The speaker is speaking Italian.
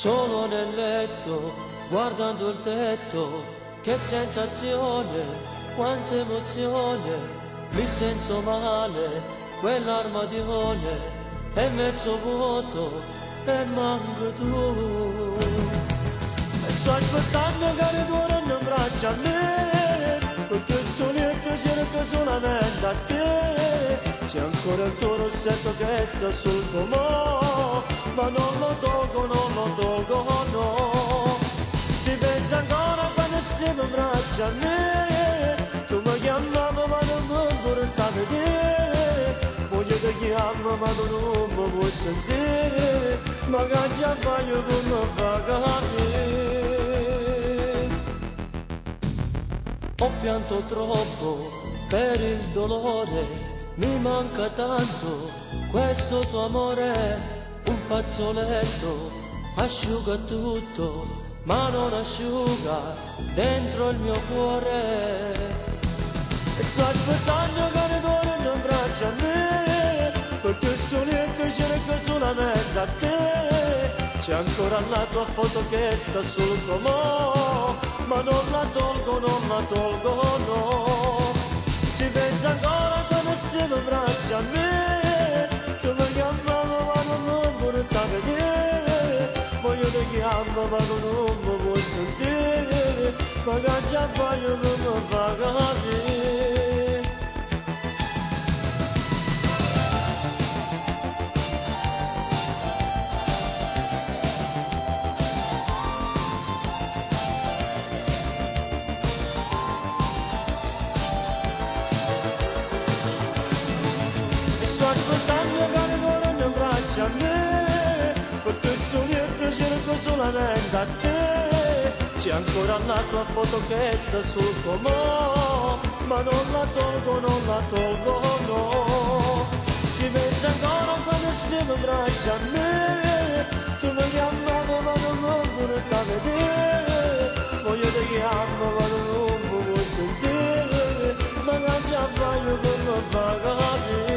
Sono nel letto, guardando il tetto, che sensazione, quanta emozione, mi sento male, quell'armadione è mezzo vuoto e manco tu. E sto aspettando che ritorni in braccio a me, perché solito cerco solamente a te. C'è ancora il tuo rossetto che sta sul comò, ma non lo tolgo, no. Si pensa ancora quando stiamo in braccio a me, tu mi chiamavi ma non mi portavi te. Voglio ti chiamo ma tu non mi puoi sentire, ma che già fai come fa capire. Ho pianto troppo per il dolore, mi manca tanto questo tuo amore, un fazzoletto asciuga tutto, ma non asciuga dentro il mio cuore. E sto aspettando che ritorni in braccio a me, perché solito cerco solamente a te. C'è ancora la tua foto che sta sul comò, ma non la tolgo, no. Si pensa ancora quando stiamo in braccio a me, tu mi chiamavi ma non mi portavi te. Voglio ti chiamo ma tu non mi puoi sentire, ma che già fai come fa capire. Sto aspettando che ritorni in braccio a me, perché solito cerco solamente a te. C'è ancora la tua foto che sta sul comò, ma non la tolgo, no. Si pensa ancora quando stiamo in braccio a me, tu mi chiamavi ma non mi portavi te. Voglio ti chiamo ma tu non mi vuoi sentire, ma che già fai come fa capire.